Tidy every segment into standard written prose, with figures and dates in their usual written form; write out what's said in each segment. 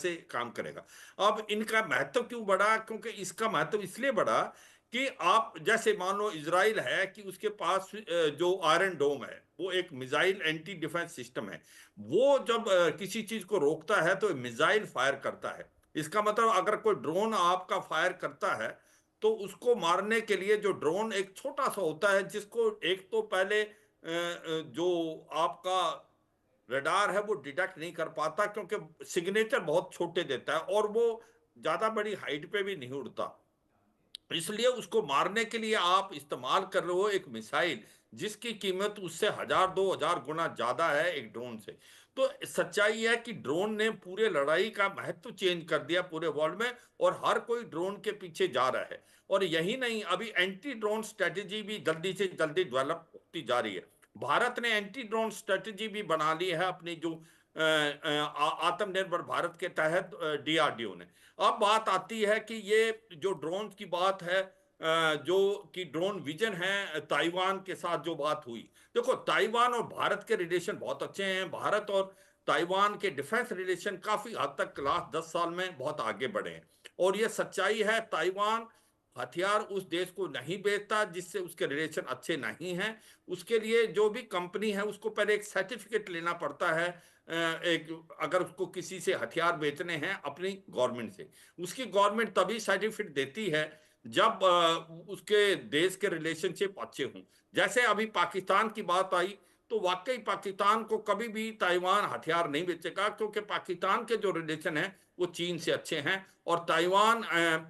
से काम करेगा। अब इनका महत्व क्यों बढ़ा? क्योंकि इसका महत्व इसलिए बढ़ा कि आप जैसे मान लो इज़राइल है कि उसके पास जो आयरन डोम है, वो एक मिसाइल एंटी डिफेंस सिस्टम है। वो जब किसी चीज को रोकता है तो मिसाइल फायर करता है। इसका मतलब अगर कोई ड्रोन आपका फायर करता है तो उसको मारने के लिए जो ड्रोन एक छोटा सा होता है, जिसको एक तो पहले जो आपका रडार है वो डिटेक्ट नहीं कर पाता, क्योंकि सिग्नेचर बहुत छोटे देता है और वो ज्यादा बड़ी हाइट पे भी नहीं उड़ता। इसलिए उसको मारने के लिए आप इस्तेमाल कर रहे हो एक मिसाइल, जिसकी कीमत उससे 1000 2000 गुना ज्यादा है एक ड्रोन से। तो सच्चाई है कि ड्रोन ने पूरे लड़ाई का महत्व चेंज कर दिया पूरे वर्ल्ड में, और हर कोई ड्रोन के पीछे जा रहा है। और यही नहीं, अभी एंटी ड्रोन स्ट्रेटेजी भी जल्दी से जल्दी डेवलप होती जा रही है। भारत ने एंटी ड्रोन स्ट्रेटेजी भी बना ली है अपनी, जो आत्मनिर्भर भारत के तहत डीआरडीओ ने। अब बात आती है कि ये जो ड्रोन की बात है, जो कि ड्रोन विजन है ताइवान के साथ जो बात हुई। देखो, ताइवान और भारत के रिलेशन बहुत अच्छे हैं। भारत और ताइवान के डिफेंस रिलेशन काफी हद तक लास्ट 10 साल में बहुत आगे बढ़े हैं। और ये सच्चाई है, ताइवान हथियार उस देश को नहीं बेचता जिससे उसके रिलेशन अच्छे नहीं हैं। उसके लिए जो भी कंपनी है उसको पहले एक सर्टिफिकेट लेना पड़ता है, एक अगर उसको किसी से हथियार बेचने हैं अपनी गवर्नमेंट से, उसकी गवर्नमेंट तभी सर्टिफिकेट देती है जब उसके देश के रिलेशनशिप अच्छे हों। जैसे अभी पाकिस्तान की बात आई, तो वाकई पाकिस्तान को कभी भी ताइवान हथियार नहीं बेचेगा, क्योंकि पाकिस्तान के जो रिलेशन है वो चीन से अच्छे हैं। और ताइवान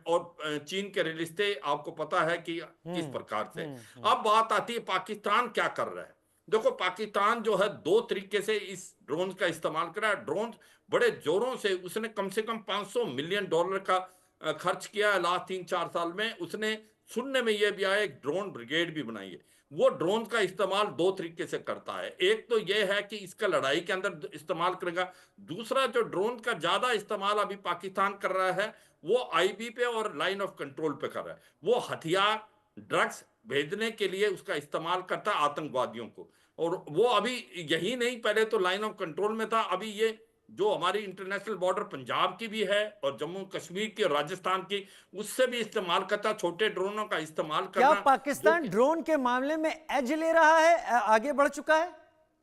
और चीन के रिश्ते आपको पता है कि किस हम्म। प्रकार से। हम्म। अब बात आती है पाकिस्तान क्या कर रहा है। देखो, पाकिस्तान जो है दो तरीके से इस ड्रोन का इस्तेमाल कर रहा है। ड्रोन बड़े जोरों से कम 500 मिलियन डॉलर का खर्च किया है लास्ट 3 4 साल में। उसने, सुनने में यह भी आया, एक ड्रोन ब्रिगेड भी बनाई है। वो ड्रोन का इस्तेमाल दो तरीके से करता है। एक तो यह है कि इसका लड़ाई के अंदर इस्तेमाल करेगा। दूसरा, जो ड्रोन का ज्यादा इस्तेमाल अभी पाकिस्तान कर रहा है, वो आईबी पे और लाइन ऑफ कंट्रोल पे कर रहा है। वो हथियार, ड्रग्स भेजने के लिए उसका इस्तेमाल करता है आतंकवादियों को। और वो अभी यही नहीं, पहले तो लाइन ऑफ कंट्रोल में था, अभी ये जो हमारी इंटरनेशनल बॉर्डर पंजाब की भी है और जम्मू कश्मीर की और राजस्थान की, उससे भी इस्तेमाल करता, छोटे ड्रोनों का इस्तेमाल क्या करना। जो पाकिस्तान कि ड्रोन के मामले में एज ले रहा है, आगे बढ़ चुका है?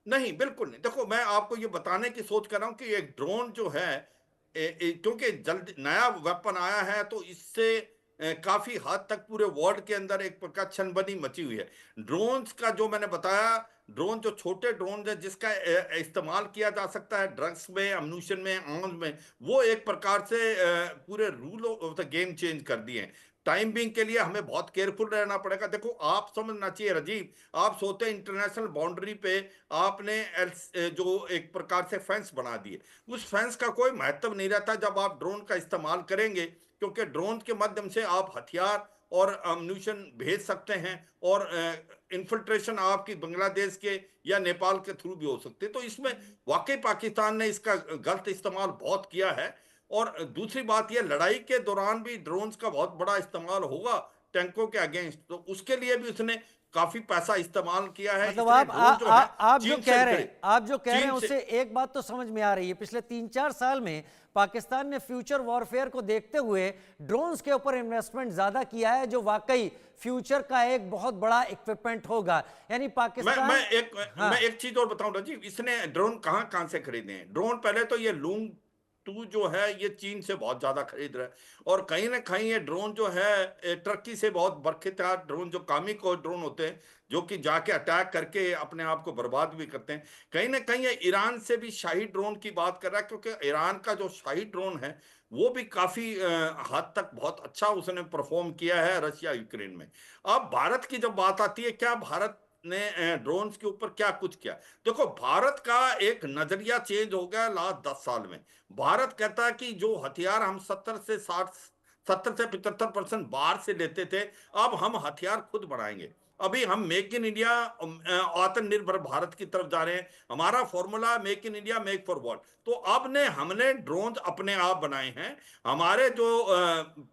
नहीं, बिल्कुल नहीं। देखो, मैं आपको ये बताने की सोच कर रहा हूं कि एक ड्रोन जो है, क्योंकि जल्द नया वेपन आया है, तो इससे काफी हद तक पूरे वर्ल्ड के अंदर एक प्रकार छनबनी मची हुई है। ड्रोन्स का जो मैंने बताया, ड्रोन जो छोटे ड्रोन है जिसका इस्तेमाल किया जा सकता है ड्रग्स में, अम्यूनिशन में, आर्म्स में, वो एक प्रकार से पूरे rule of the game change कर दिए हैं। टाइम बिंग के लिए हमें बहुत केयरफुल रहना पड़ेगा। देखो, आप समझना चाहिए राजीव, आप सोते इंटरनेशनल बाउंड्री पे आपने जो एक प्रकार से फेंस बना दिए, उस फेंस का कोई महत्व नहीं रहता जब आप ड्रोन का इस्तेमाल करेंगे, क्योंकि ड्रोन के माध्यम से आप हथियार और अम्यूनिशन भेज सकते हैं, और इन्फिल्ट्रेशन आपकी बांग्लादेश के या नेपाल के थ्रू भी हो सकती है। तो इसमें वाकई पाकिस्तान ने इसका गलत इस्तेमाल बहुत किया है। और दूसरी बात यह, लड़ाई के दौरान भी ड्रोन्स का बहुत बड़ा इस्तेमाल होगा टैंकों के अगेंस्ट, तो उसके लिए भी उसने काफी पैसा इस्तेमाल किया है। मतलब इसने ड्रोन जो है आप जो चीन से कह भी रहे खरीद, हैं, आप जो कह रहे हैं चीन से। उससे एक बात तो समझ में आ रही है, पिछले 3 4 साल में पाकिस्तान ने फ्यूचर वॉरफेयर को देखते हुए ड्रोन्स के ऊपर इन्वेस्टमेंट ज्यादा किया है, जो वाकई फ्यूचर का एक बहुत बड़ा इक्विपमेंट होगा। यानी पाकिस्तान। हाँ। मैं एक चीज और बताऊं राजीव, इसने ड्रोन कहाँ कहाँ से खरीदे हैं। ड्रोन पहले तो ये लूम टू जो है ये चीन से बहुत ज्यादा खरीद रहा है। और कहीं ना कहीं ये ड्रोन जो है टर्की से बहुत बरखितार ड्रोन, जो कामिक और ड्रोन होते हैं, जो कि जाके अटैक करके अपने आप को बर्बाद भी करते हैं। कहीं ना कहीं ये ईरान से भी शाही ड्रोन की बात कर रहा है, क्योंकि ईरान का जो शाही ड्रोन है वो भी काफी हद तक बहुत अच्छा उसने परफॉर्म किया है रशिया यूक्रेन में। अब भारत की जब बात आती है, क्या भारत ने ड्रोन्स के ऊपर क्या कुछ किया। देखो, भारत का एक नजरिया चेंज हो गया लास्ट 10 साल में। भारत कहता है कि जो हथियार हम 70 से 75% बाहर से लेते थे, अब हम हथियार खुद बनाएंगे। अभी हम मेक इन इंडिया, आत्मनिर्भर भारत की तरफ जा रहे हैं। हमारा formula make in India, make for world. तो अब ने हमने ड्रोन अपने आप बनाए हैं। हमारे जो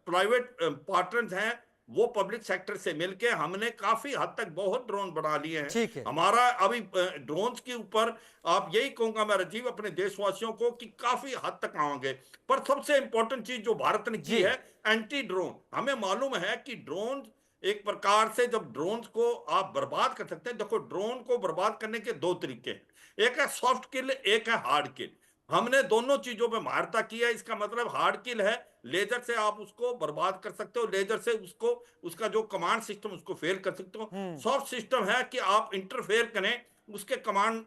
प्राइवेट पार्टनर्स हैं, वो पब्लिक सेक्टर से मिलके हमने काफी हद तक बहुत ड्रोन बना लिए हैं। ठीक है। हमारा अभी ड्रोन्स के ऊपर आप यही कहूंगा मैं राजीव अपने देशवासियों को कि काफी हद तक आएंगे। पर सबसे इंपॉर्टेंट चीज जो भारत ने की जी। है, एंटी ड्रोन। हमें मालूम है कि ड्रोन एक प्रकार से जब ड्रोन्स को आप बर्बाद कर सकते हैं। देखो, ड्रोन को बर्बाद करने के दो तरीके हैं, एक है सॉफ्ट किल, एक है हार्ड किल। हमने दोनों चीजों पे महारता की है। इसका मतलब हार्ड किल है, लेजर से आप उसको बर्बाद कर सकते हो, लेजर से उसको उसका जो कमांड सिस्टम उसको फेल कर सकते हो। हम्म। सॉफ्ट सिस्टम है कि आप इंटरफेयर करें, उसके कमांड